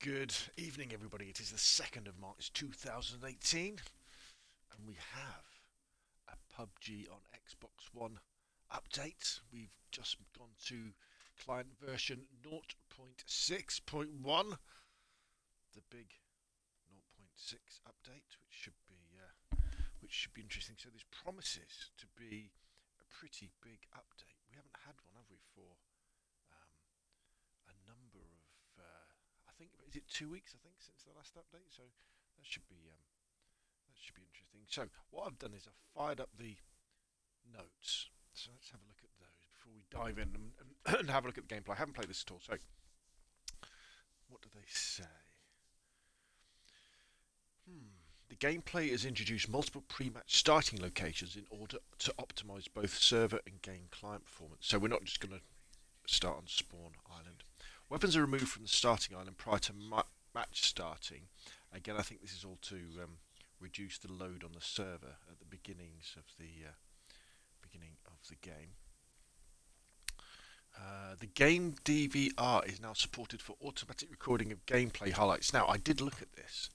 Good evening, everybody. It is the 2nd of March 2018, and we have a PUBG on Xbox One update. We've just gone to client version 0.6.1, the big zero point 0.6 update, which should be interesting. So this promises to be a pretty big update. We haven't had one, have we, for a number of I think, is it 2 weeks? I think since the last update. So that should be interesting. So what I've done is I've fired up the notes. So let's have a look at those before we dive in and have a look at the gameplay. I haven't played this at all. So what do they say? The gameplay has introduced multiple pre-match starting locations in order to optimize both server and game client performance. So we're not just going to start on spawn island. Weapons are removed from the starting island prior to match starting. Again, I think this is all to reduce the load on the server at the beginnings of the game. The game DVR is now supported for automatic recording of gameplay highlights. Now, I did look at this,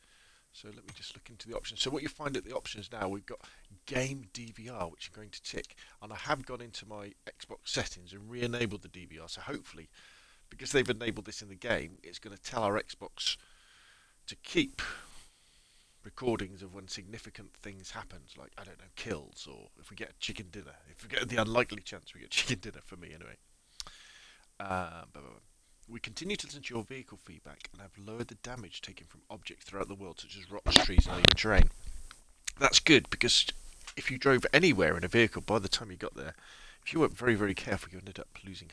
so let me just look into the options. So what you find at the options now, we've got game DVR, which I'm going to tick, and I have gone into my Xbox settings and re-enabled the DVR. So hopefully, because they've enabled this in the game, it's going to tell our Xbox to keep recordings of when significant things happen, like, I don't know, kills, or if we get a chicken dinner. If we get the unlikely chance we get chicken dinner, for me anyway. We continue to listen to your vehicle feedback and have lowered the damage taken from objects throughout the world, such as rocks, trees, and uneven terrain. That's good, because if you drove anywhere in a vehicle, by the time you got there, if you weren't very, very careful, you ended up losing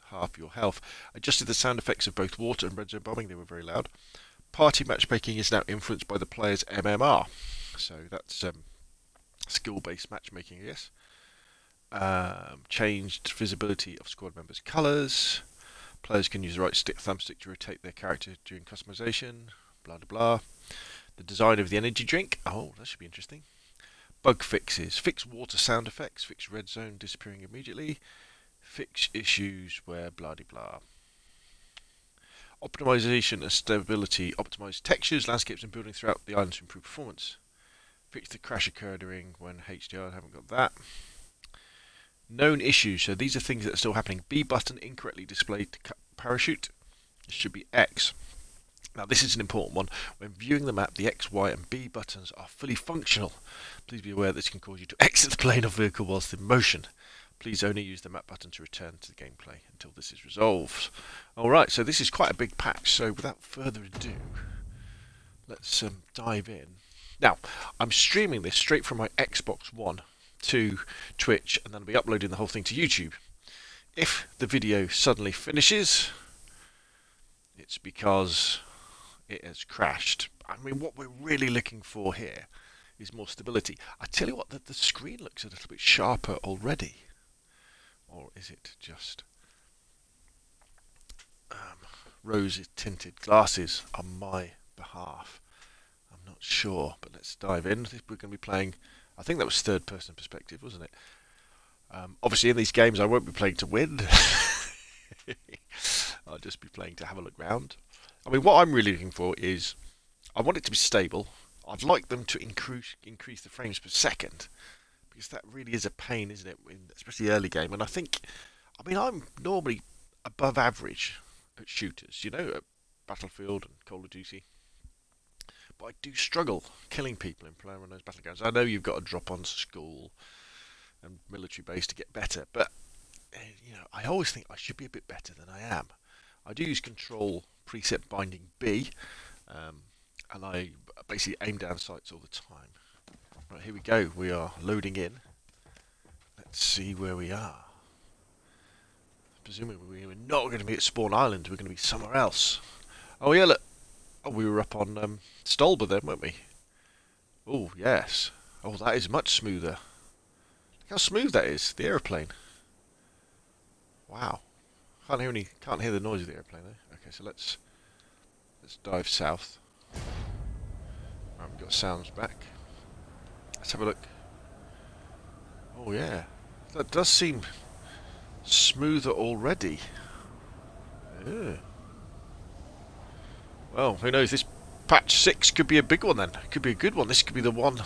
half your health. Adjusted the sound effects of both water and red zone bombing. They were very loud. Party matchmaking is now influenced by the player's MMR. So that's skill-based matchmaking, I guess. Changed visibility of squad members' colours. Players can use the right thumbstick to rotate their character during customization. Blah, blah, blah. The design of the energy drink. Oh, that should be interesting. Bug fixes. Fix water sound effects. Fix red zone disappearing immediately. Fix issues where blah de blah. Optimization and stability. Optimize textures, landscapes and building throughout the island to improve performance. Fix the crash occurring when HDR. I haven't got that. Known issues. So these are things that are still happening. B button incorrectly displayed parachute. It should be X. Now this is an important one. When viewing the map, the X, Y and B buttons are fully functional. Please be aware this can cause you to exit the plane or vehicle whilst in motion. Please only use the map button to return to the gameplay until this is resolved. Alright, so this is quite a big patch, so without further ado, let's dive in. Now, I'm streaming this straight from my Xbox One to Twitch, and then I'll be uploading the whole thing to YouTube. If the video suddenly finishes, it's because it has crashed. I mean, what we're really looking for here is more stability. I tell you what, the screen looks a little bit sharper already. Or is it just rose-tinted glasses on my behalf? I'm not sure, but let's dive in. We're going to be playing, I think that was third-person perspective, wasn't it? Obviously, in these games, I won't be playing to win. I'll just be playing to have a look round. I mean, what I'm really looking for is, I want it to be stable. I'd like them to increase the frames per second, because that really is a pain, isn't it? Especially early game. And I mean, I'm normally above average at shooters, you know, at Battlefield and Call of Duty. But I do struggle killing people in playing on those battlegrounds. I know you've got to drop on school and military base to get better, but you know, I always think I should be a bit better than I am. I do use control preset binding B, and I basically aim down sights all the time. Right, here we go. We are loading in. Let's see where we are. Presumably we're not going to be at Spawn Island. We're going to be somewhere else. Oh yeah, look. Oh, we were up on Stolba then, weren't we? Oh yes. Oh, that is much smoother. Look how smooth that is. The aeroplane. Wow. Can't hear the noise of the airplane though. Okay, so let's dive south. Right, we've got sounds back. Let's have a look. Oh yeah, that does seem smoother already. Yeah. Well, who knows? This patch 6 could be a big one then. It could be a good one. This could be the one.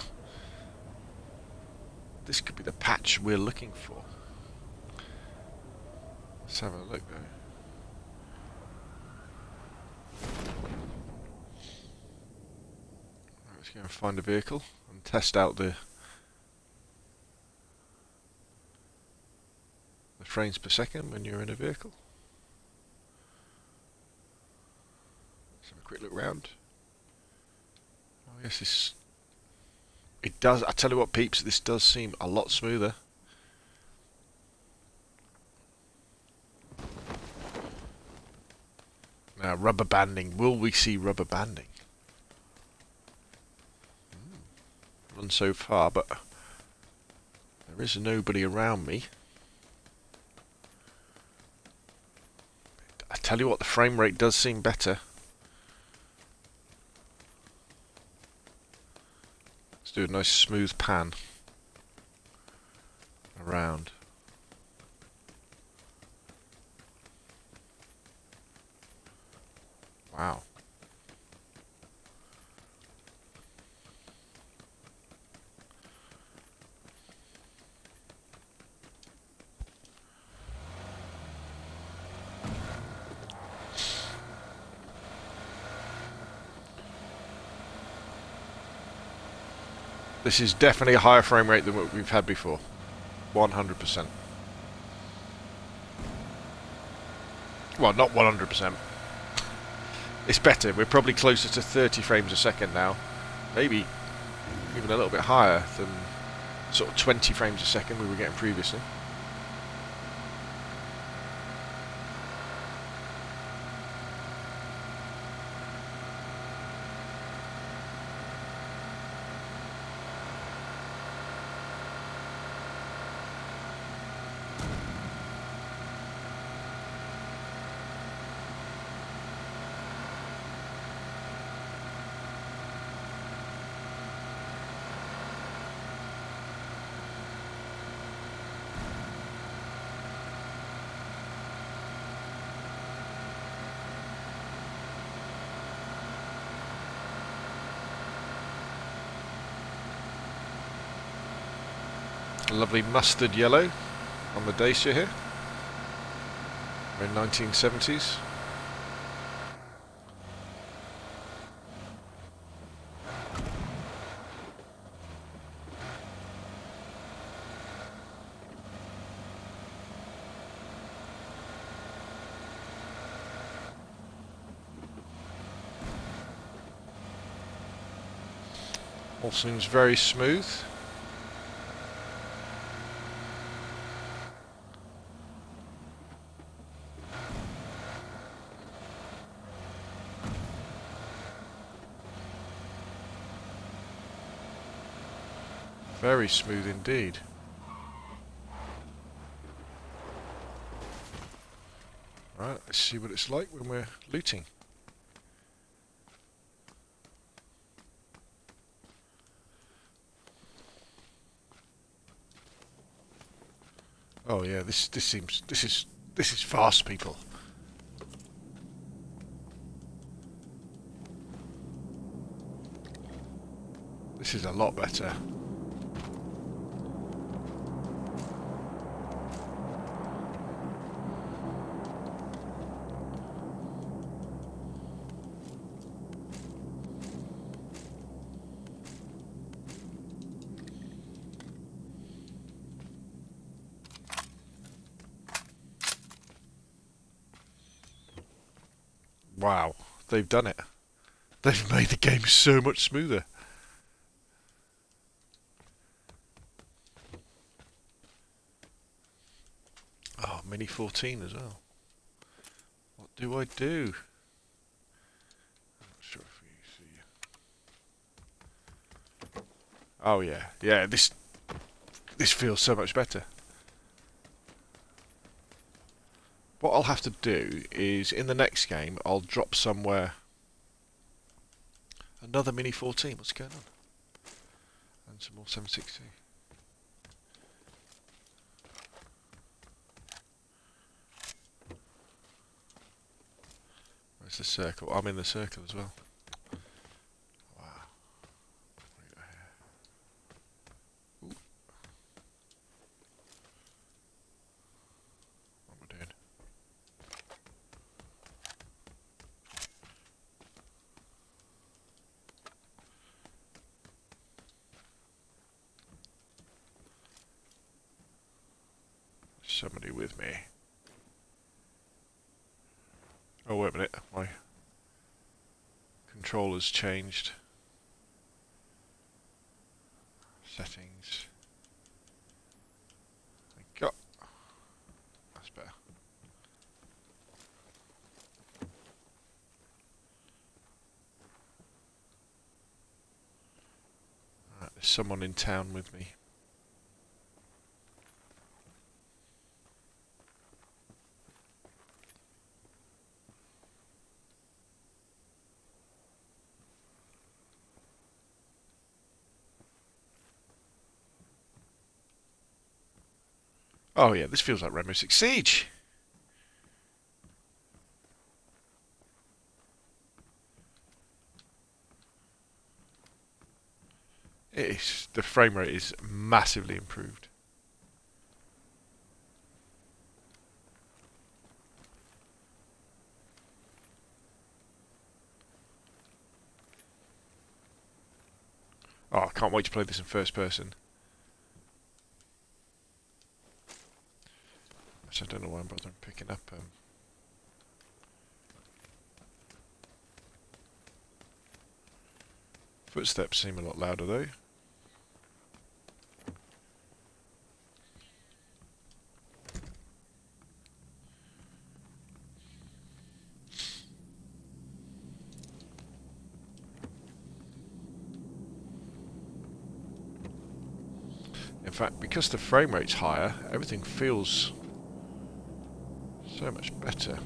This could be the patch we're looking for. Let's have a look though. Let's go and find a vehicle and test out the frames per second when you're in a vehicle. Let's have a quick look round. Oh yes, this... It does, I tell you what peeps, this does seem a lot smoother. Now, rubber banding. Will we see rubber banding? None so far, but there is nobody around me. I tell you what, the frame rate does seem better. Let's do a nice smooth pan around. Wow. This is definitely a higher frame rate than what we've had before. 100%. Well, not 100%. It's better. We're probably closer to 30 frames a second now. Maybe even a little bit higher than sort of 20 frames a second we were getting previously. A lovely mustard yellow on the Dacia here. We're in 1970s. All seems very smooth. Very smooth indeed. Right, let's see what it's like when we're looting. Oh yeah, this is fast, people. This is a lot better. Wow, they've done it. They've made the game so much smoother. Oh, Mini 14 as well. What do I do? I'm not sure if you see. Oh yeah, yeah. This feels so much better. What I'll have to do is, in the next game, I'll drop somewhere another Mini 14. What's going on? And some more 760. That's the circle. I'm in the circle as well. Wow. What do we got here? Ooh. What am I doing? Somebody with me. Oh, wait a minute. My controller's changed. Settings. Go. That's better. Right, there's someone in town with me. Oh yeah, this feels like Rainbow Six Siege. It is, the frame rate is massively improved. Oh, I can't wait to play this in first person. Actually, I don't know why I'm bothering picking up. Footsteps seem a lot louder though. In fact, because the frame rate's higher, everything feels so much better. In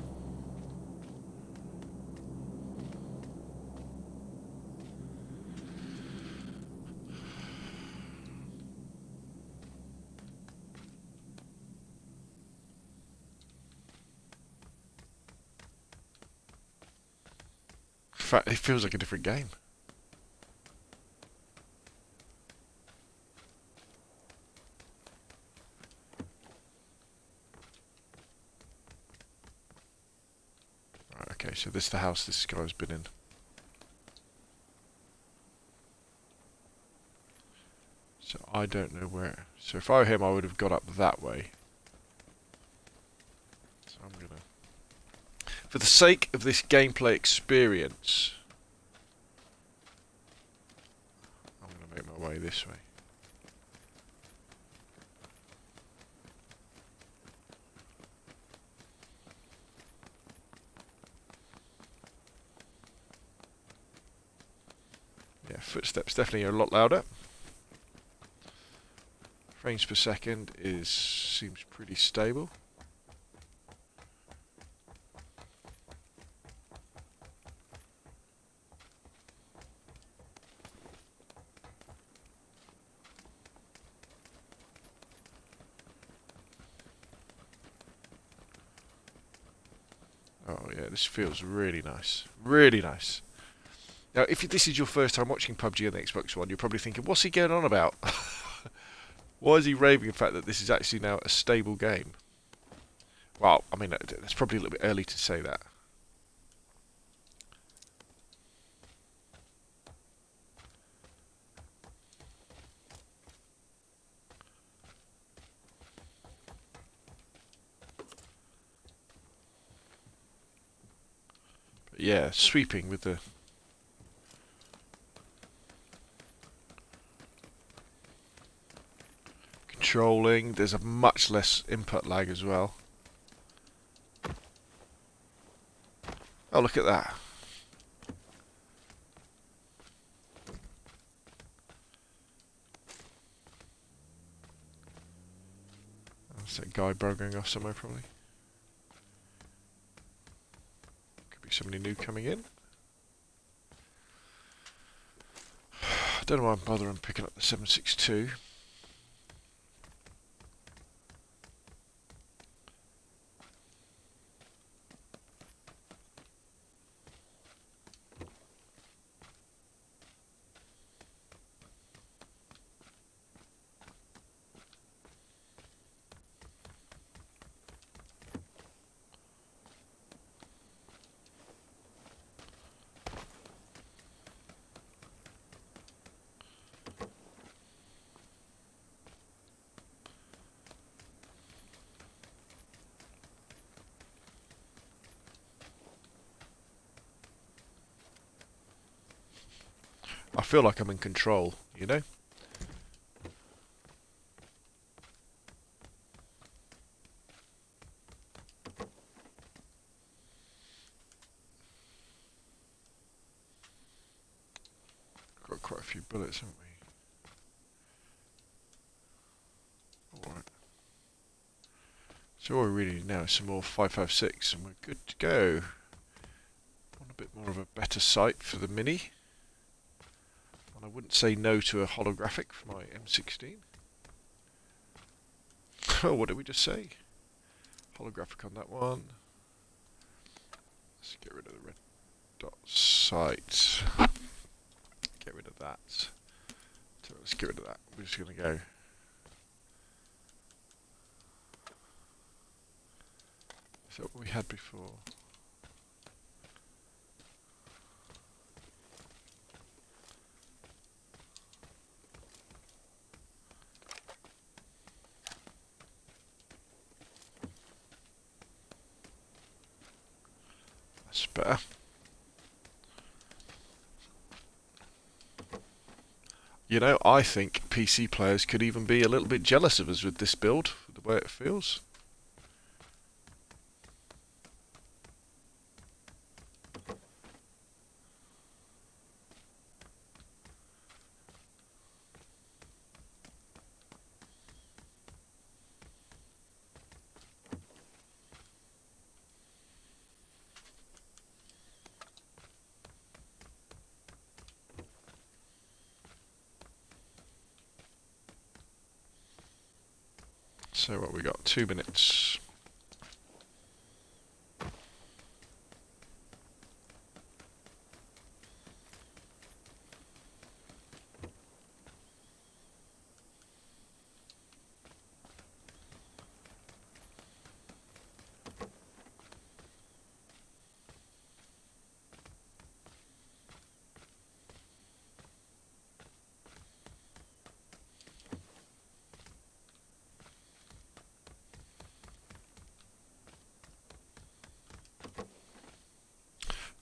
fact, it feels like a different game. Right, okay, so this is the house this guy's been in. So I don't know where. So if I were him, I would have got up that way. So I'm gonna, for the sake of this gameplay experience, I'm gonna make my way this way. Yeah, footsteps definitely are a lot louder. Frames per second seems pretty stable. Oh yeah, this feels really nice. Really nice. Now, if this is your first time watching PUBG on the Xbox One, you're probably thinking, what's he going on about? Why is he raving the fact that this is actually now a stable game? Well, I mean, it's probably a little bit early to say that. But yeah, sweeping with the... controlling. There's a much less input lag as well. Oh, look at that. That's that guy burgering off somewhere, probably. Could be somebody new coming in. I don't know why I'm bothering picking up the 7.62. I feel like I'm in control, you know? Got quite a few bullets, haven't we? Alright. So all we really need now is some more 5.56 and we're good to go. Want a bit more of a better sight for the Mini. And I wouldn't say no to a holographic for my M16. Oh, what did we just say? Holographic on that one. Let's get rid of the red dot sight. Get rid of that. So let's get rid of that. We're just going to go. Is that what we had before? That's better. You know, I think PC players could even be a little bit jealous of us with this build, the way it feels. So what we got? 2 minutes.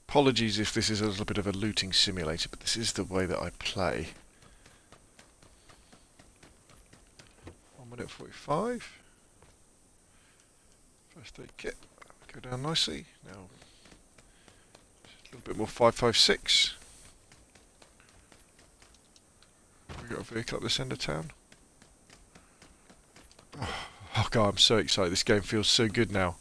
Apologies if this is a little bit of a looting simulator, but this is the way that I play. 1 minute 45. First aid kit. Go down nicely. Now, a little bit more 5.56. We got a vehicle at this end of town. Oh god, I'm so excited. This game feels so good now.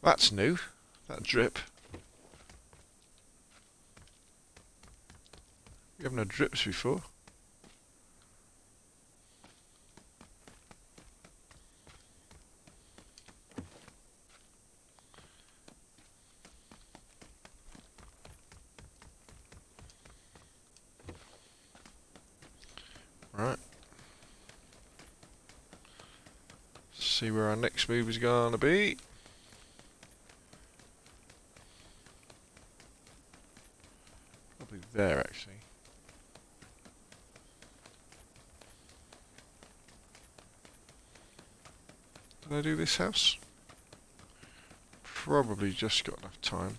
That's new. That drip. We haven't had drips before. Right. See where our next move is gonna be. Probably there actually. Did I do this house? Probably just got enough time.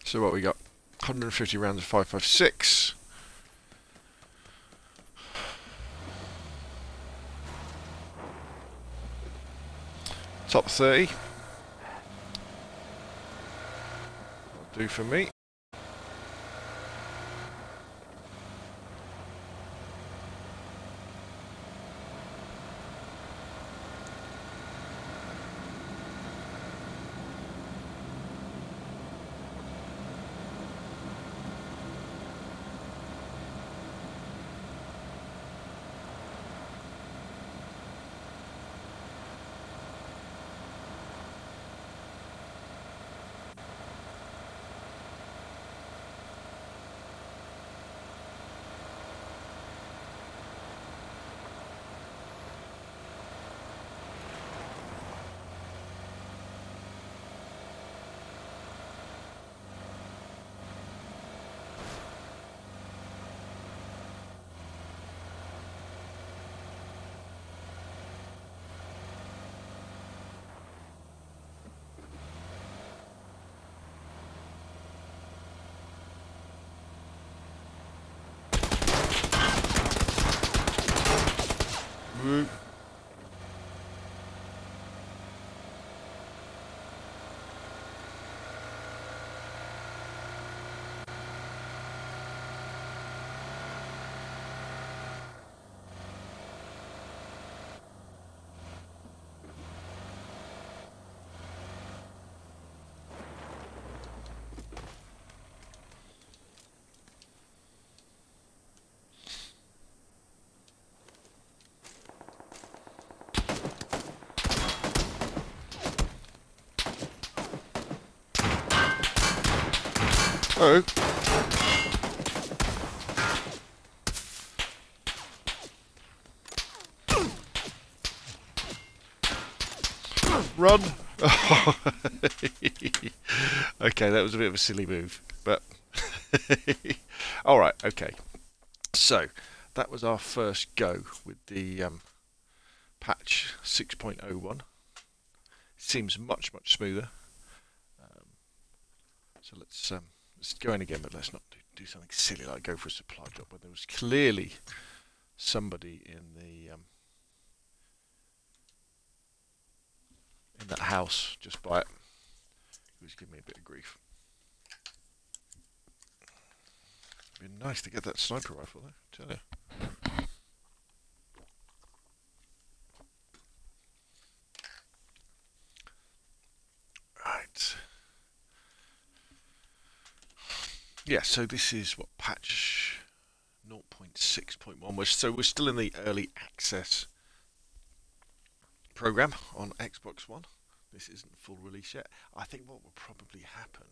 So what we got? 150 rounds of 5.56. Top 30. That'll do for me. Woo. Oh. Run! Okay, that was a bit of a silly move, but alright, okay. So, that was our first go with the patch 6.01. Seems much smoother. So let's go in again, but let's not do something silly like go for a supply drop where there was clearly somebody in that house just by it who was giving me a bit of grief. It'd be nice to get that sniper rifle though, tell you. Right. Yeah, so this is what patch 0.6.1 so we're still in the early access program on Xbox One. This isn't full release yet. I think what will probably happen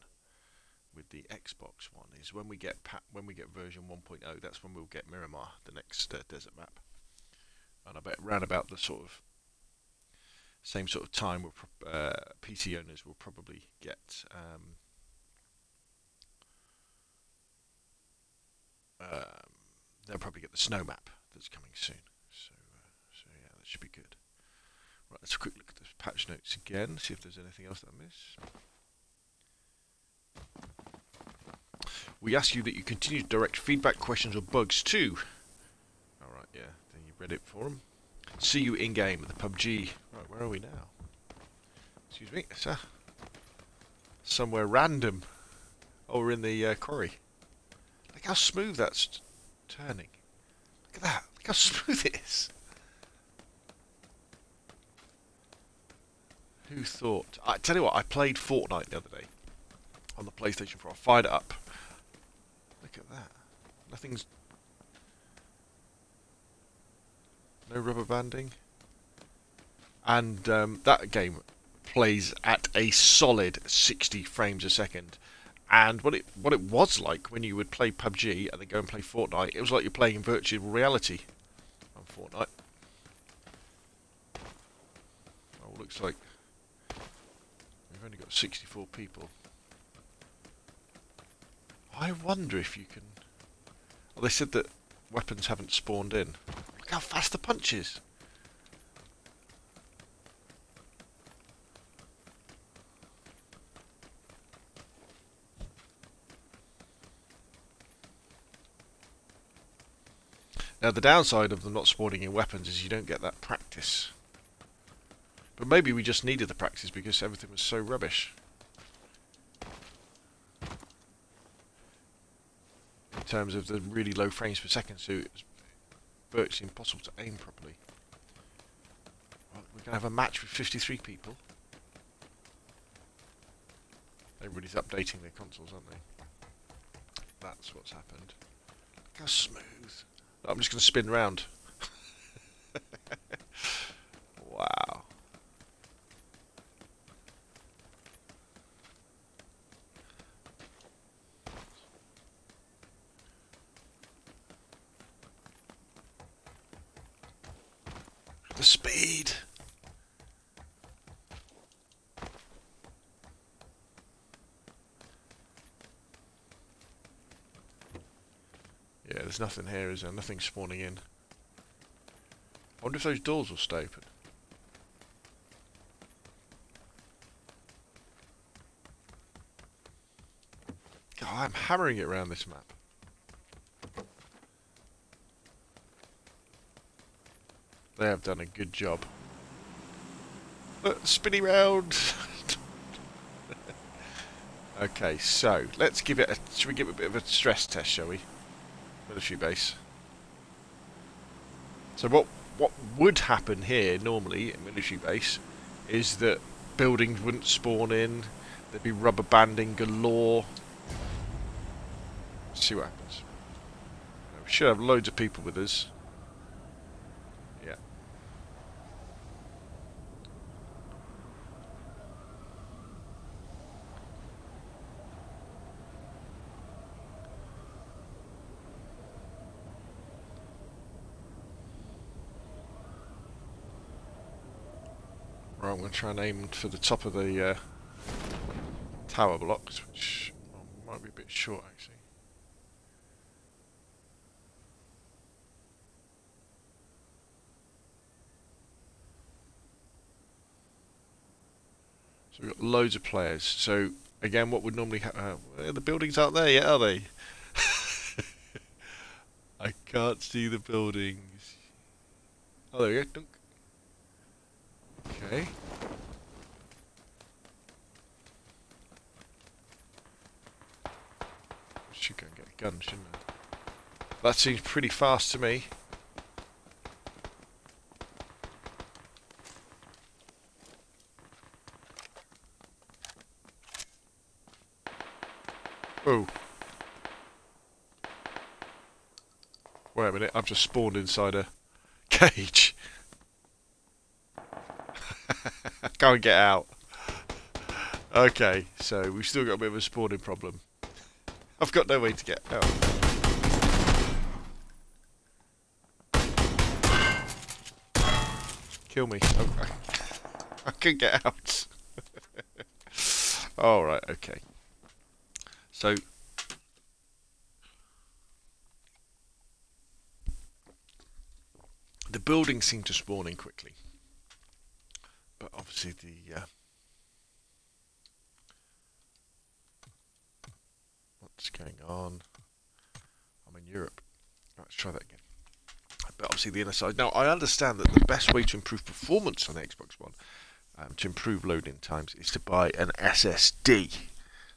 with the Xbox One is when we get version 1.0, that's when we'll get Miramar, the next desert map. And I bet round about the sort of same sort of time, PC owners will probably get they'll probably get the snow map that's coming soon. So yeah, that should be good. Right, let's quick look at the patch notes again, see if there's anything else that I missed. We ask you that you continue to direct feedback, questions or bugs to... Alright, yeah, then you read it for them. See you in-game at the PUBG. Right, where are we now? Excuse me, sir. Somewhere random. Oh, we're in the quarry. Look how smooth that's turning. Look at that. Look how smooth it is. Who thought? I tell you what, I played Fortnite the other day on the PlayStation 4. I fired it up. Look at that. Nothing's... No rubber banding. And that game plays at a solid 60 frames a second. And what it was like when you would play PUBG and then go and play Fortnite, it was like you're playing in virtual reality on Fortnite. Oh, looks like we've only got 64 people. I wonder if you can... Well, they said that weapons haven't spawned in. Look how fast the punch is. Now the downside of them not spawning in weapons is you don't get that practice. But maybe we just needed the practice because everything was so rubbish. In terms of the really low frames per second, so it was virtually impossible to aim properly. Well, we're going to have a match with 53 people. Everybody's updating their consoles, aren't they? That's what's happened. Look how smooth. I'm just going to spin round. Wow. The speed. Yeah, there's nothing here, is there? Nothing spawning in. I wonder if those doors will stay open. God, I'm hammering it around this map. They have done a good job. Look, spinny round. Okay, so let's give it a. Should we give it a bit of a stress test, shall we? Military base. So what would happen here normally at military base is that buildings wouldn't spawn in. There'd be rubber banding galore. Let's see what happens. We should have loads of people with us. Yeah. Right, I'm going to try and aim for the top of the tower blocks, which might be a bit short actually. So we've got loads of players. So again, what would normally happen? The buildings aren't there yet, are they? I can't see the buildings. Oh, there we go. Dunk. Okay. Should go and get a gun, shouldn't I? That seems pretty fast to me. Oh. Wait a minute, I've just spawned inside a cage. I can't get out. Okay, so we've still got a bit of a spawning problem. I've got no way to get out. Kill me. Oh, I can get out. Alright, okay. So the buildings seem to spawn in quickly. But obviously the what's going on? I'm in Europe. Let's try that again. But obviously the inner side. Now I understand that the best way to improve performance on the Xbox One, to improve loading times, is to buy an SSD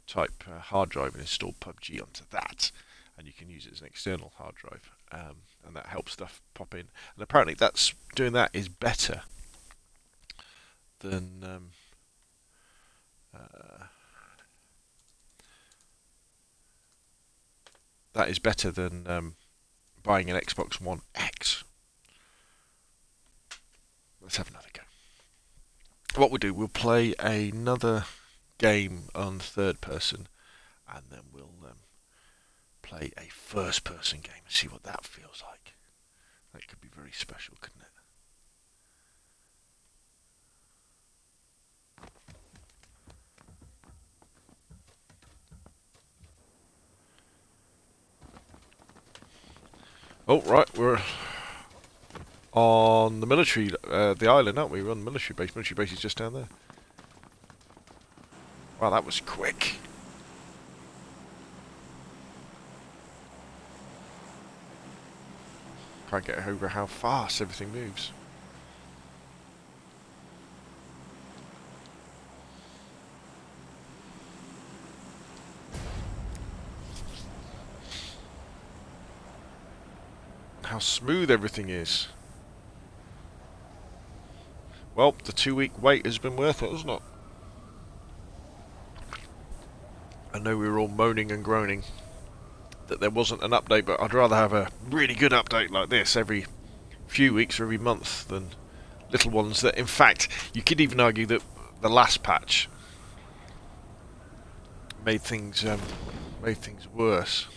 type hard drive and install PUBG onto that, and you can use it as an external hard drive, and that helps stuff pop in. And apparently that's doing that is better than buying an Xbox One X. Let's have another go. What we'll do, we'll play another game on third person, and then we'll play a first person game and see what that feels like. That could be very special, couldn't it? Oh, right, we're on the military, the island, aren't we? We're on the military base. Military base is just down there. Wow, that was quick. Can't get over how fast everything moves. How smooth everything is. Well, the 2-week wait has been worth it, hasn't it? I know we were all moaning and groaning that there wasn't an update, but I'd rather have a really good update like this every few weeks or every month than little ones that, in fact, you could even argue that the last patch made things worse.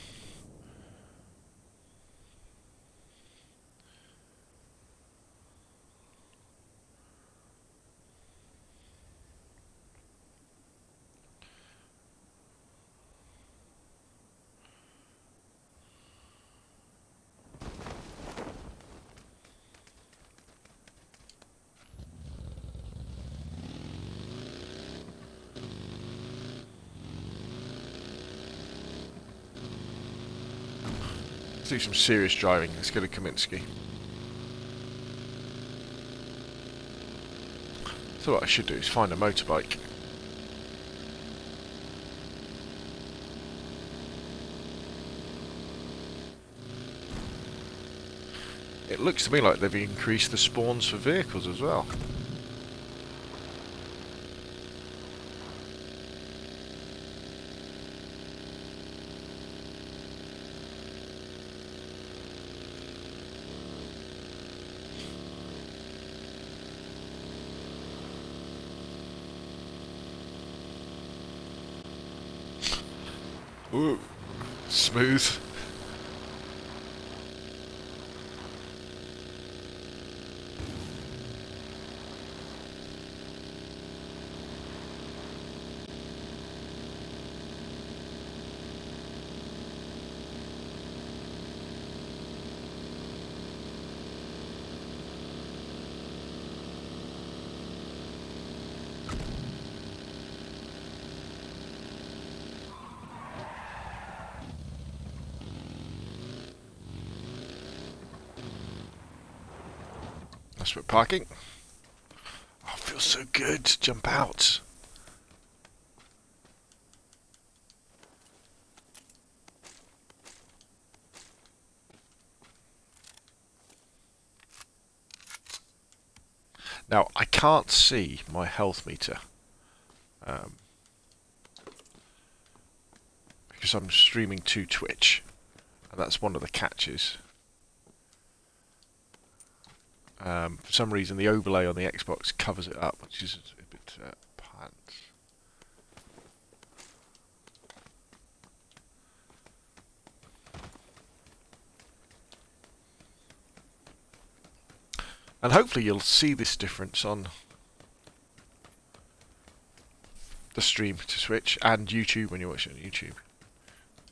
Let's do some serious driving. Let's go to Kaminsky. So what I should do is find a motorbike. It looks to me like they've increased the spawns for vehicles as well. Ooh, smooth. That's for parking. Oh, it feels so good to jump out. Now, I can't see my health meter because I'm streaming to Twitch, and that's one of the catches. For some reason, the overlay on the Xbox covers it up, which is a bit pants. And hopefully you'll see this difference on the stream to Switch and YouTube when you're watching on YouTube.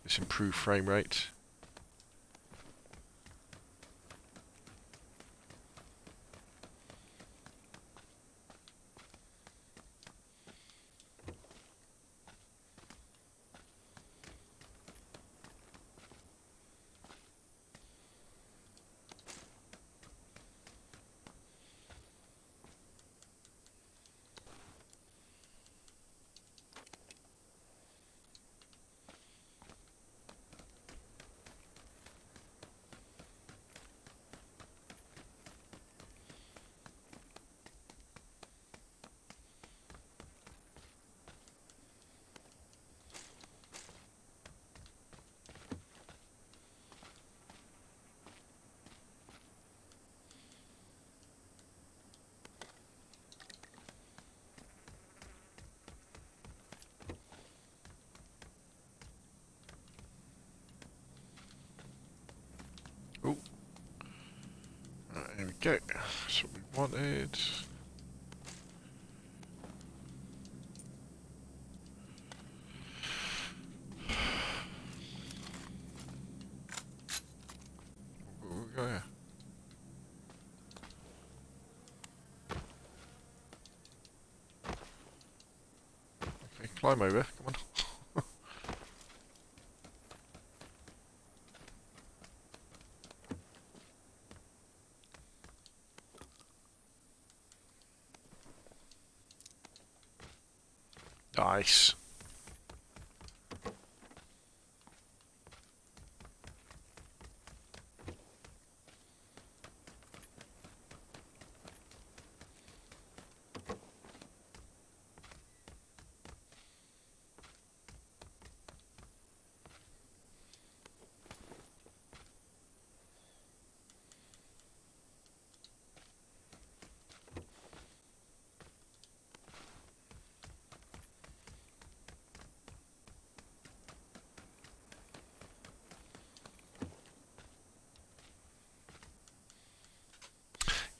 This improved frame rate. Oh, right, here we go. That's what we wanted. Where we go here? Okay, climb over. Come on. Nice.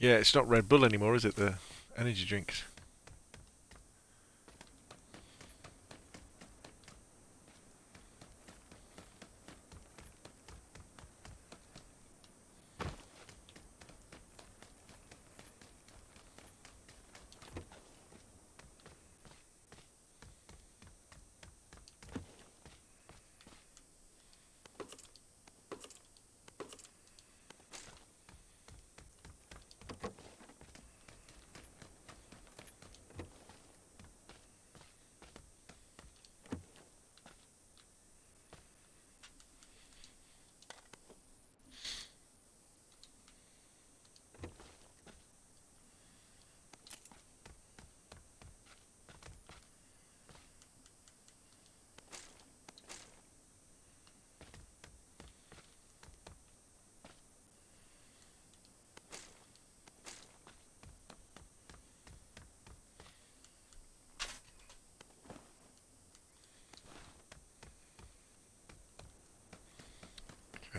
Yeah, it's not Red Bull anymore, is it? The energy drinks.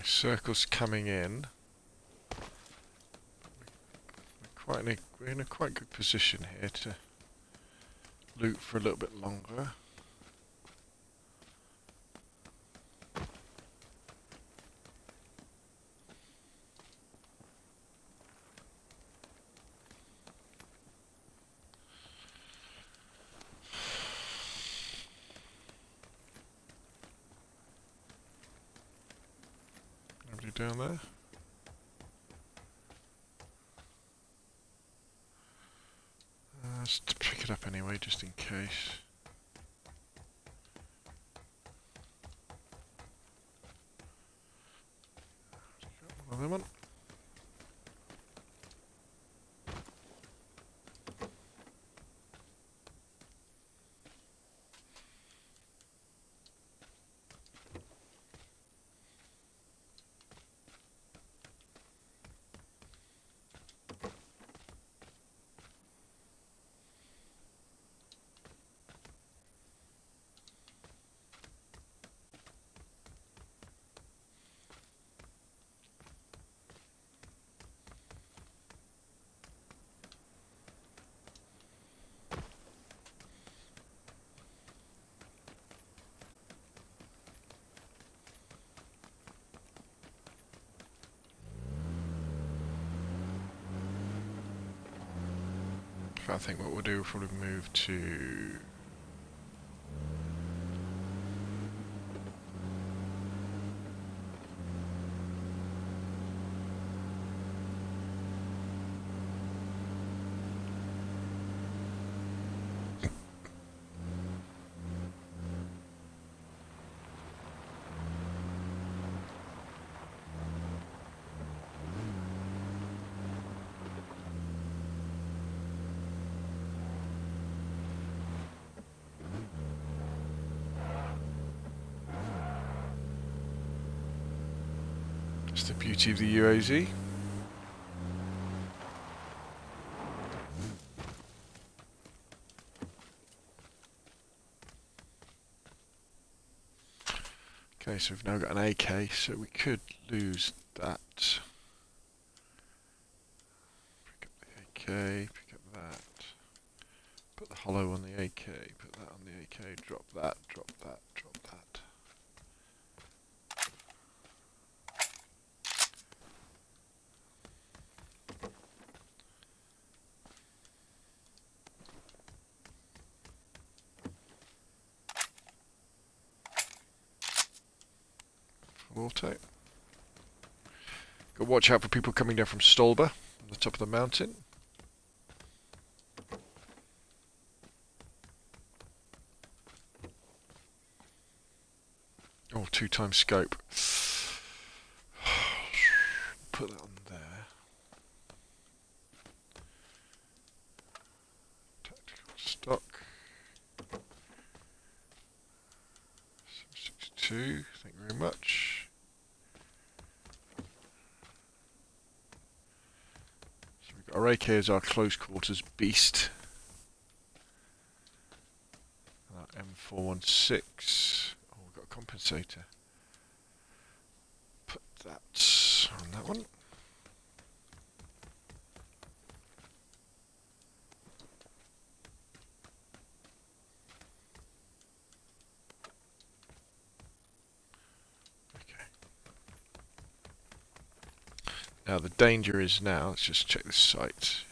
circles coming in. We're in a quite good position here to loot for a little bit longer. Nobody down there? Let's pick it up anyway, just in case. Got another one. I think what we'll do, we'll probably move to... That's the beauty of the UAZ. Okay, so we've now got an AK, so we could lose that. Pick up the AK, pick up that. Put the hollow on the AK, put that on the AK, drop that, drop that, drop that. Auto. Got to watch out for people coming down from Stolber on the top of the mountain. Oh, 2x scope. Put that on there. Tactical stock. 762. Thank you very much. Our AK is our close quarters beast. M416. Oh, we've got a compensator. Put that on that one. Now the danger is now, let's just check this site,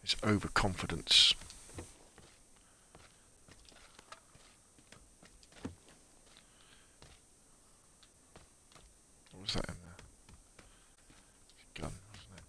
is overconfidence. What was that in there? Gun, wasn't it?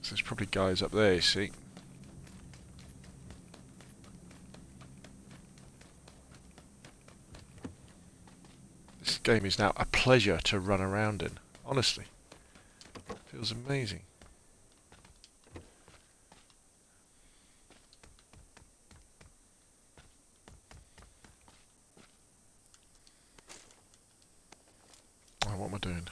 There's probably guys up there, you see. This game is now a pleasure to run around in, honestly. Feels amazing. Oh, what am I doing?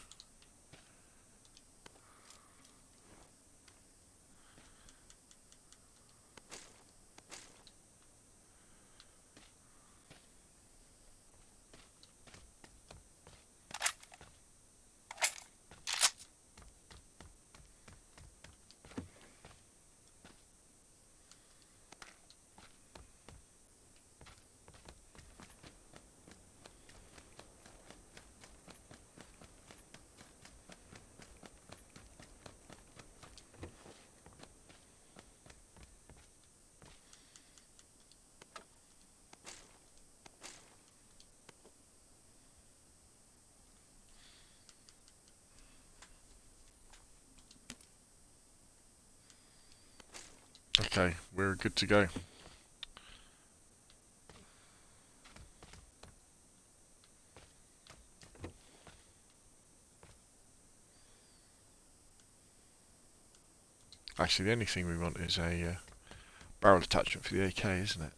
Okay, we're good to go. Actually, the only thing we want is a barrel attachment for the AK, isn't it?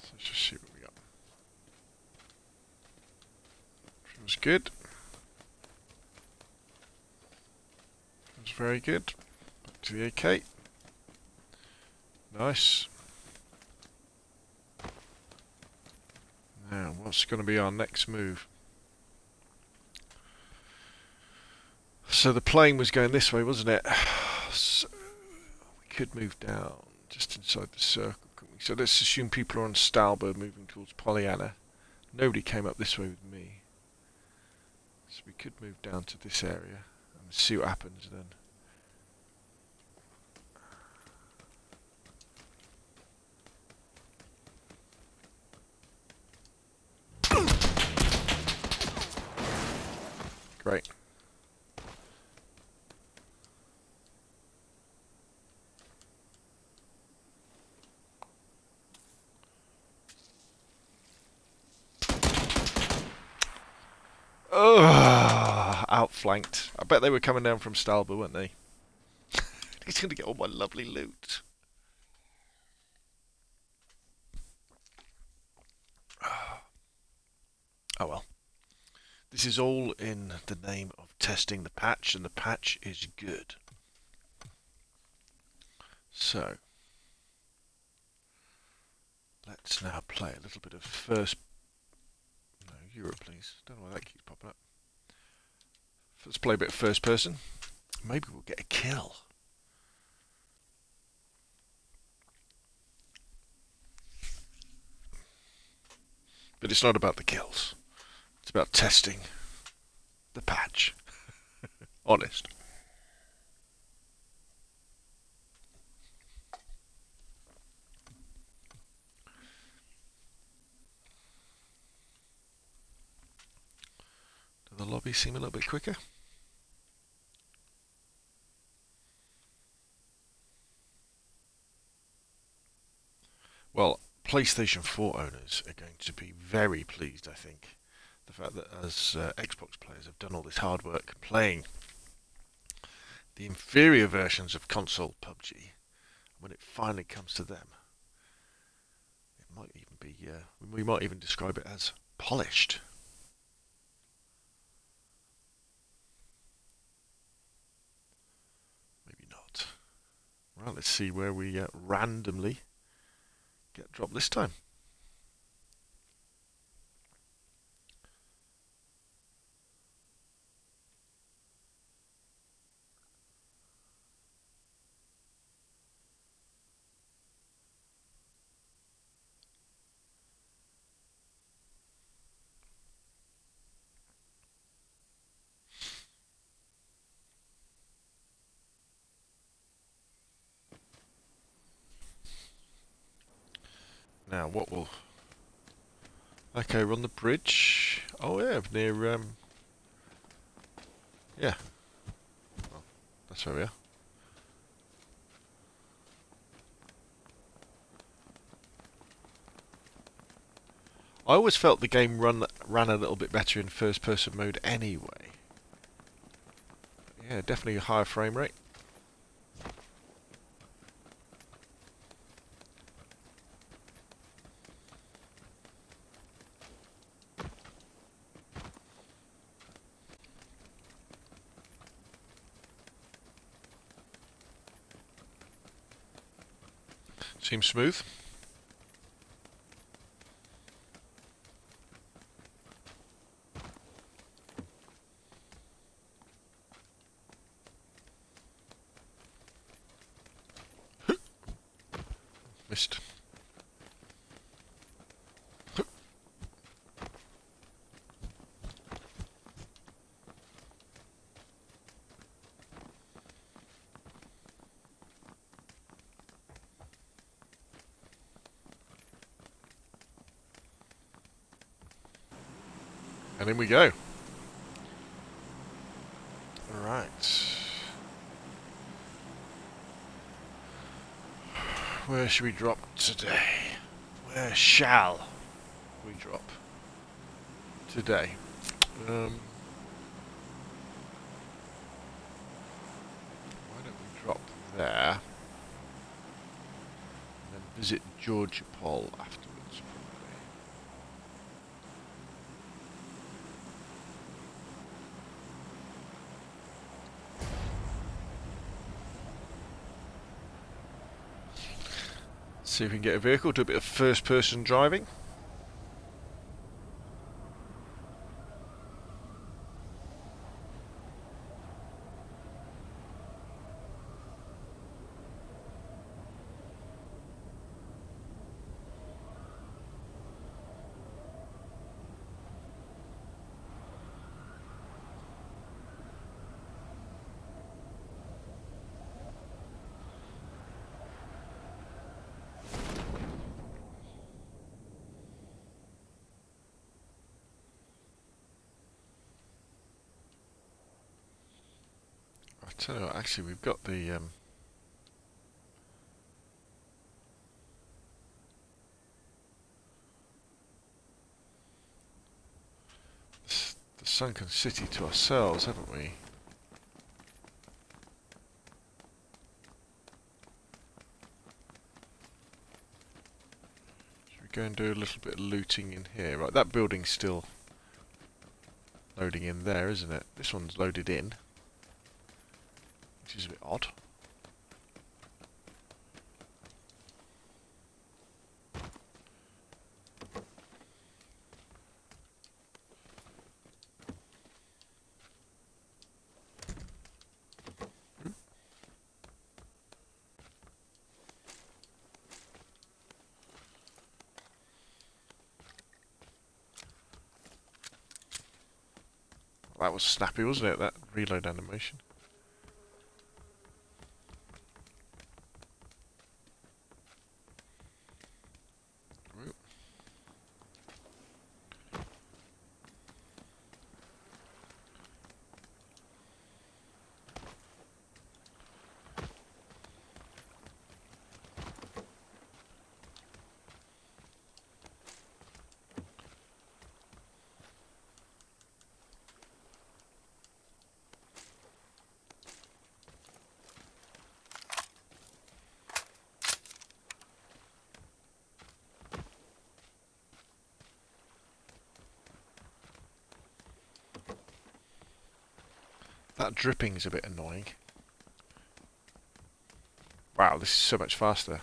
So let's just see what we got. Feels good. Feels very good. Back to the AK. Nice. Now, what's going to be our next move? So the plane was going this way, wasn't it? So we could move down just inside the circle, couldn't we? So let's assume people are on Stalbird moving towards Pollyanna. Nobody came up this way with me. So we could move down to this area and see what happens then. Great. Ugh, outflanked. I bet they were coming down from Stalbird, weren't they? He's going to get all my lovely loot. Oh well. This is all in the name of testing the patch, and the patch is good. So, let's now play a little bit of first... No, Europe, please. Don't know why that keeps popping up. Let's play a bit of first person. Maybe we'll get a kill. But it's not about the kills. It's about testing the patch. Honest. Does the lobby seem a little bit quicker? Well, PlayStation 4 owners are going to be very pleased, I think. The fact that as Xbox players have done all this hard work playing the inferior versions of console PUBG, when it finally comes to them, it might even be, we might even describe it as polished. Maybe not. Well, let's see where we randomly get dropped this time. Now, what will... Okay, we're on the bridge. Oh yeah, near, yeah. Well, that's where we are. I always felt the game ran a little bit better in first-person mode anyway. Yeah, definitely a higher frame rate. Seems smooth. Missed. And in we go. Alright. Where should we drop today? Where shall we drop today? Why don't we drop there and then visit Georgia Pol afterwards, probably. See if we can get a vehicle, do a bit of first-person driving. I tell you what, actually we've got the sunken city to ourselves, haven't we? Should we go and do a little bit of looting in here? Right, that building's still loading in there, isn't it? This one's loaded in, which is a bit odd. That was snappy, wasn't it? That reload animation. That dripping's a bit annoying. Wow, this is so much faster.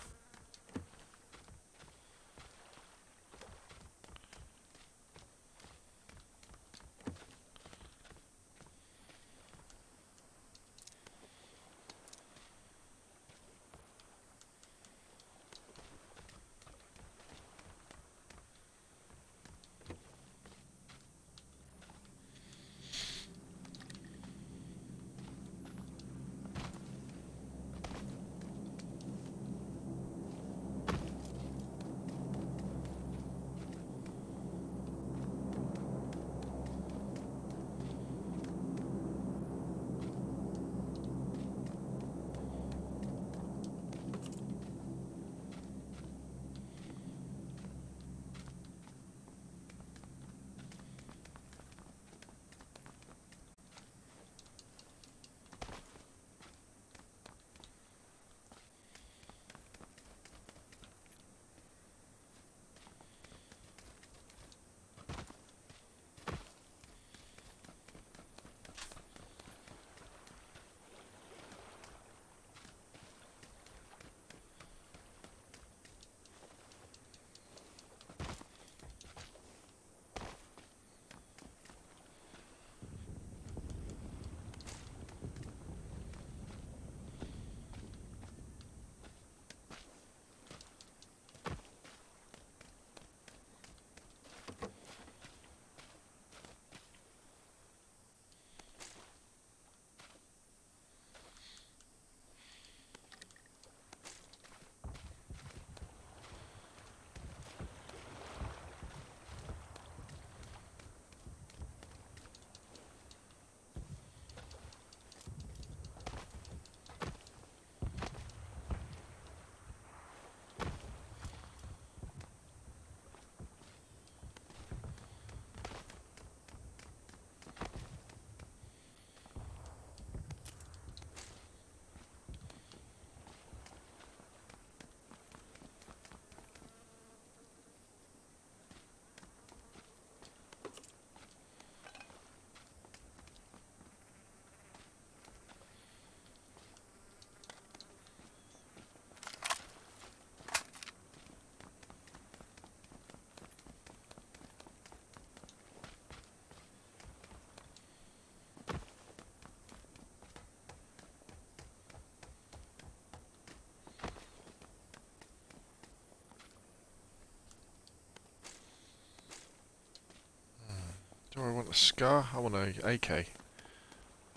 a scar? I want a AK.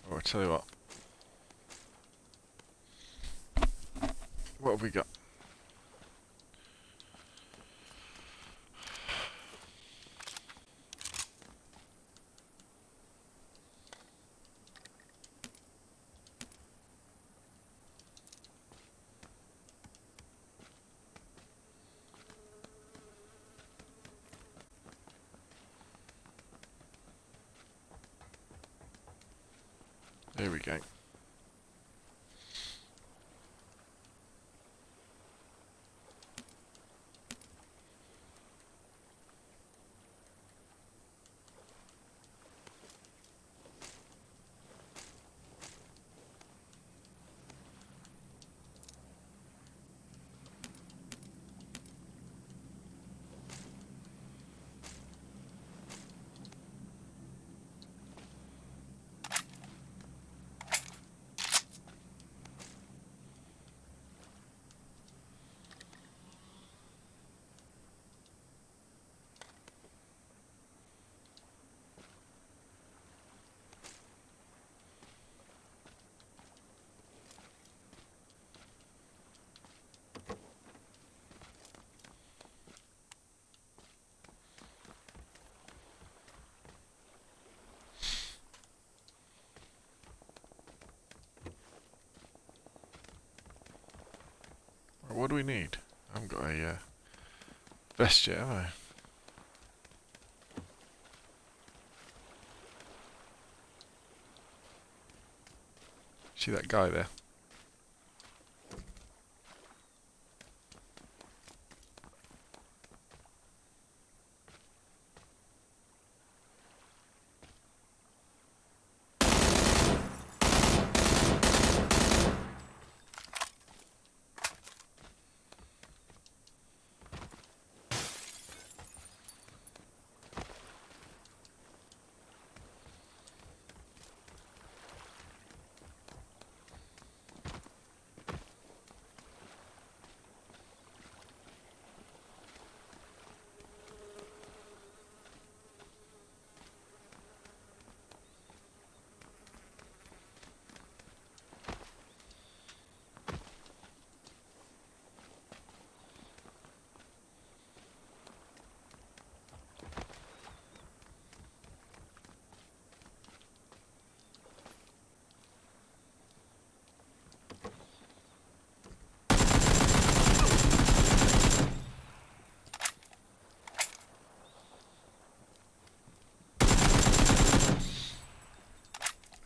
Or I tell you what. What have we got? There we go. What do we need? I haven't got a vest yet, have I? See that guy there?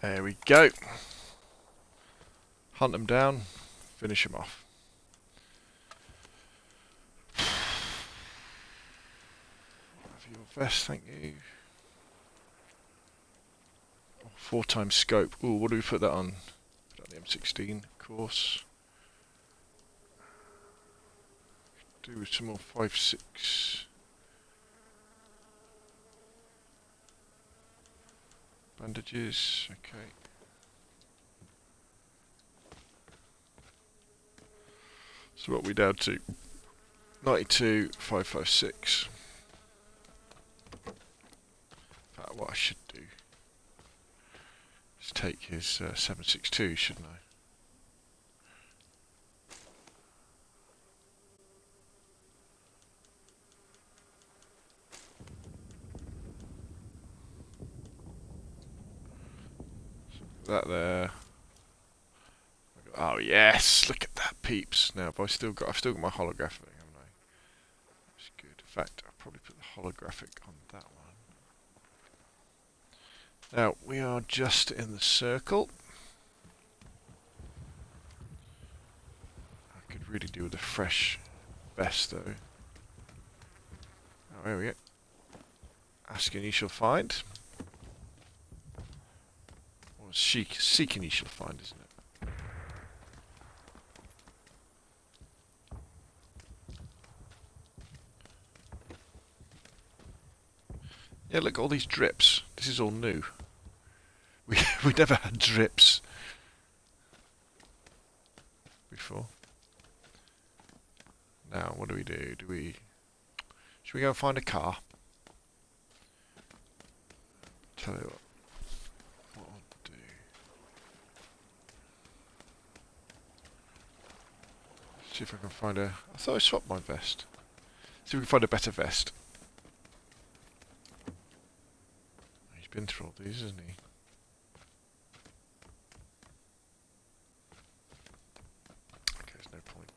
There we go. Hunt them down, finish them off. Have your vest, thank you. Oh, 4x scope. Ooh, what do we put that on? Put that on the M16, of course. Do with some more 5.6. Bandages, okay. So what are we down to? 92, 5.56. What I should do is take his 7.62, shouldn't I? That there. Oh yes, look at that, peeps. Now, I've still got my holographic, haven't I? That's good. In fact, I'll probably put the holographic on that one. Now we are just in the circle. I could really do with a fresh vest though. Oh, there we go. Ask and ye shall find. Seek and ye shall find, isn't it? Yeah, look, all these drips. This is all new. We never had drips before. Now, what do we do? Should we go and find a car? Tell you what I'll do. See if I can find a... I thought I swapped my vest. See if we can find a better vest. He's been through all these, hasn't he? Okay, there's no point.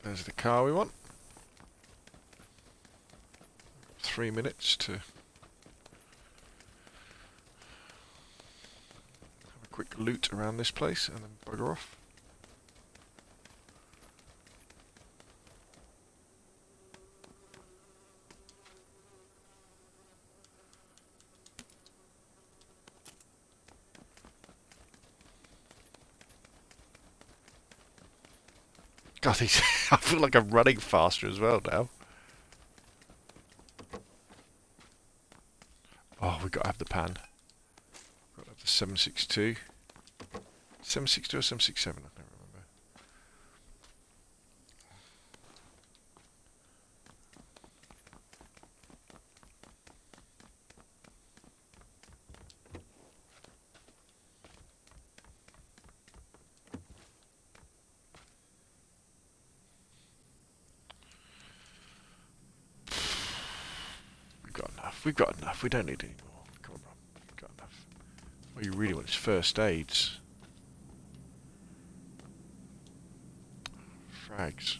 There's the car we want. 3 minutes to have a quick loot around this place and then bugger off. God, these I feel like I'm running faster as well now. Oh, we've got to have the pan. Got to have the 762. 762 or 767, I can't remember. We've got enough. We don't need any more. Come on, Rob. We've got enough. What you really want is first aids. Frags.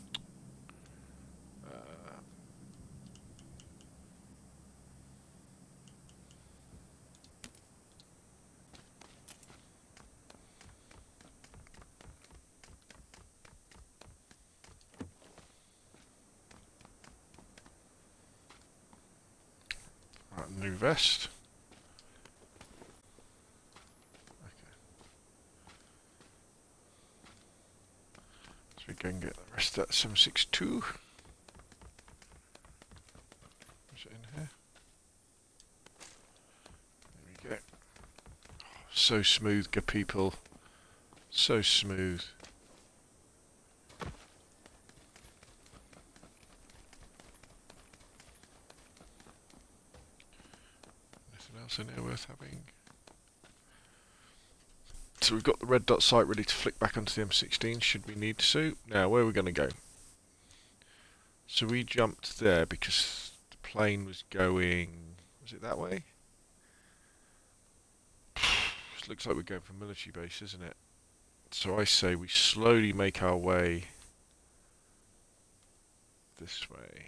New vest. Okay. So we can get the rest of that 762. Is it in here? There we go. Oh, so smooth, good people. So smooth. In here worth having. So we've got the red dot sight ready to flick back onto the M16 should we need to. Now where are we going to go? So we jumped there because the plane was going, was it that way? It looks like we're going for military base, isn't it? So I say we slowly make our way this way.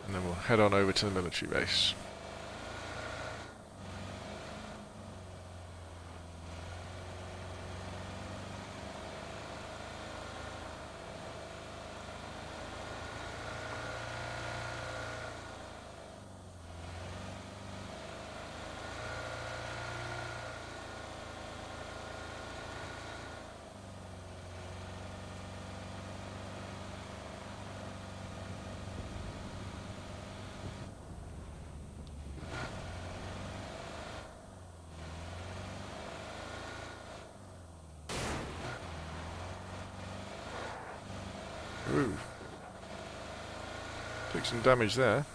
And then we'll head on over to the military base. Ooh. Took some damage there.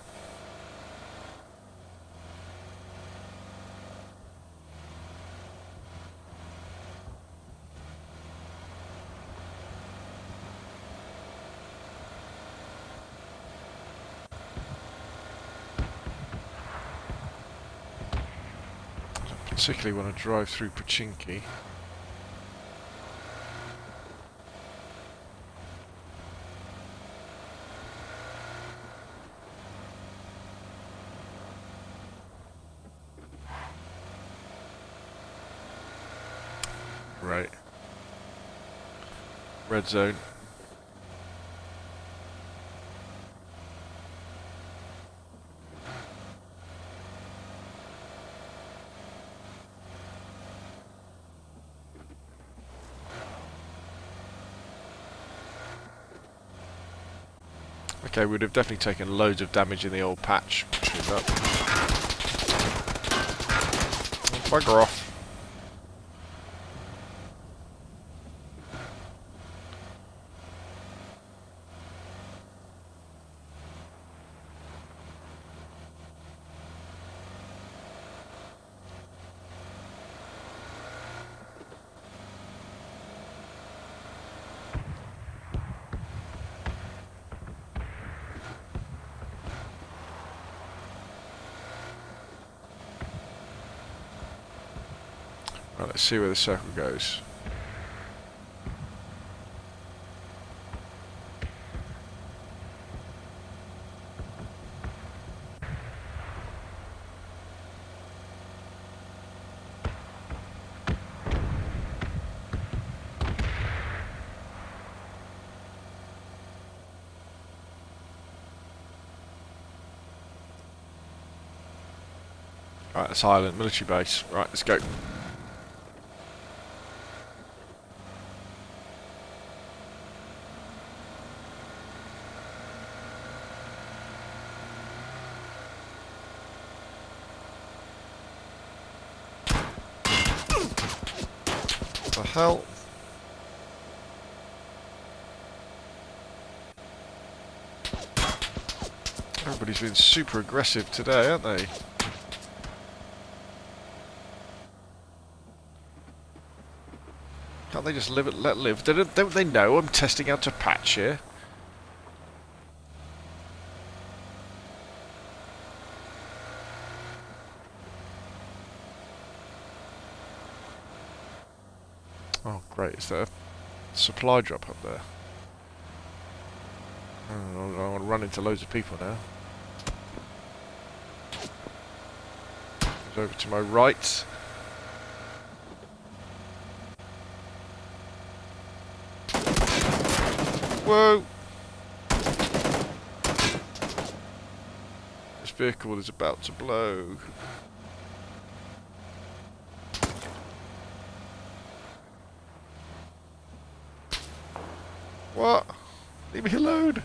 particularly want to drive through Pochinki. Right. Red zone. Okay, we'd have definitely taken loads of damage in the old patch. Oh, bugger off. Right, let's see where the circle goes. Right, that's Highland military base. Right, let's go. What the hell? Everybody's been super aggressive today, aren't they? Can't they just live it, let live? Don't they know I'm testing out a patch here? Oh, great. Is there a supply drop up there? Oh, I want to run into loads of people now. Goes over to my right. Whoa! This vehicle is about to blow. What? Leave me alone!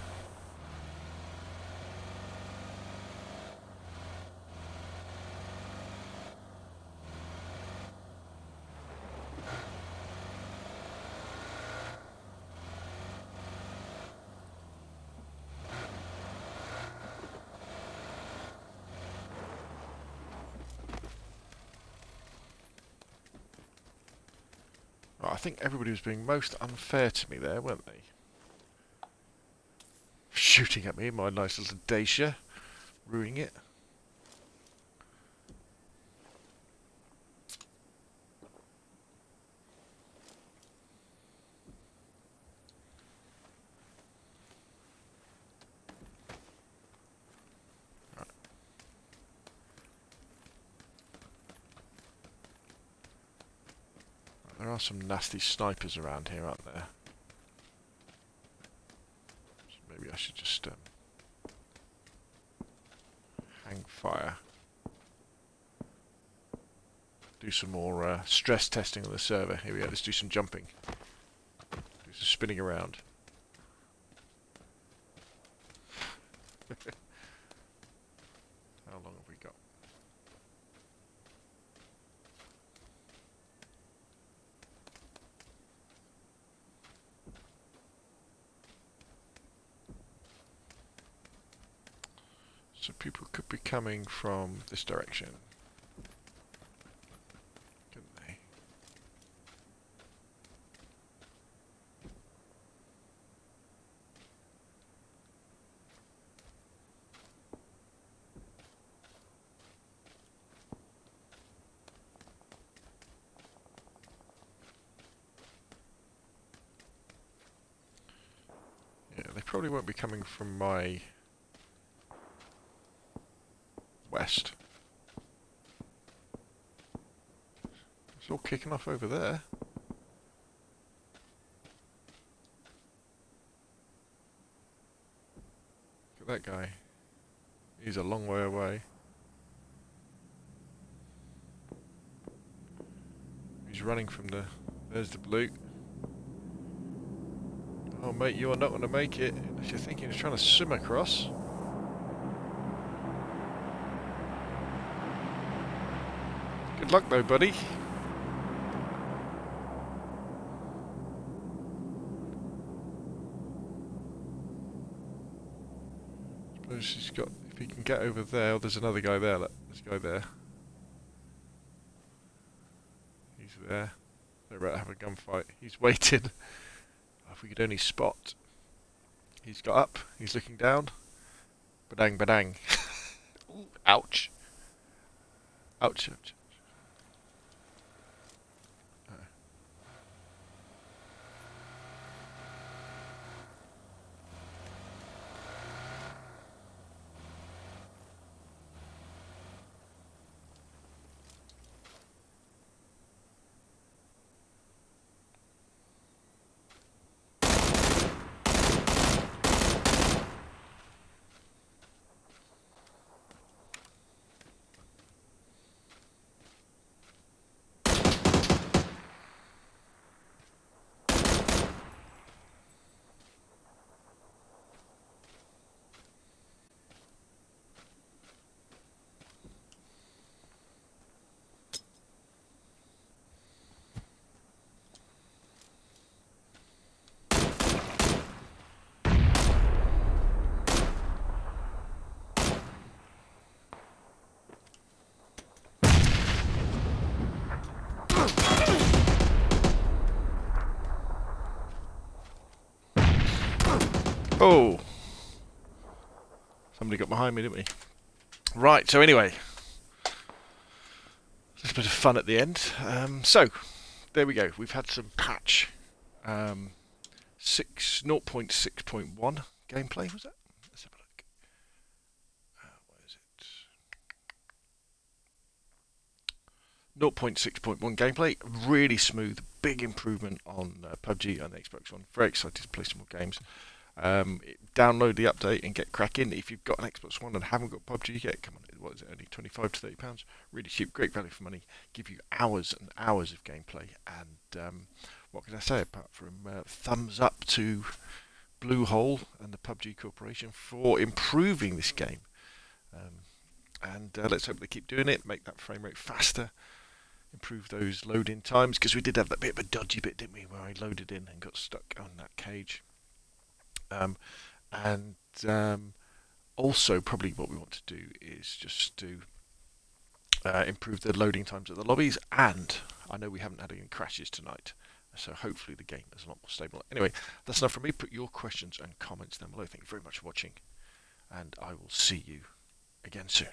I think everybody was being most unfair to me there, weren't they? Shooting at me in my nice little Dacia, ruining it. Right. There are some nasty snipers around here, aren't there? So maybe I should just hang fire. Do some more stress testing on the server. Here we go, let's do some jumping. Do some spinning around. How long have we got? So people could be coming from this direction. Couldn't they? probably won't be coming from my west. It's all kicking off over there. Look at that guy. He's a long way away. He's running from the... There's the blue. Oh mate, you are not going to make it unless you're thinking of trying to swim across. Good luck though, buddy. Suppose he's got... If he can get over there... Oh, there's another guy there. Look, there's a guy there. He's there. They're about to have a gunfight. He's waiting. Oh, if we could only spot. He's got up. He's looking down. Badang, badang. Ooh, ouch. Ouch, ouch. Oh! Somebody got behind me, didn't we? Right, so anyway. A little bit of fun at the end. So, there we go. We've had some patch 0.6.1 gameplay, was that? Let's have a look. Where is it? 0.6.1 gameplay. Really smooth. Big improvement on PUBG and the Xbox One. Very excited to play some more games. Download the update and get cracking. If you've got an Xbox One and haven't got PUBG yet, come on, what is it, only 25 to 30 pounds? Really cheap, great value for money, give you hours and hours of gameplay, and what can I say apart from thumbs up to Bluehole and the PUBG Corporation for improving this game, and let's hope they keep doing it, make that frame rate faster, improve those load-in times, because we did have that bit of a dodgy bit, didn't we, where I loaded in and got stuck on that cage. Also probably what we want to do is just to improve the loading times at the lobbies, and I know we haven't had any crashes tonight, so hopefully the game is a lot more stable. Anyway, that's enough from me. Put your questions and comments down below. Thank you very much for watching, and I will see you again soon.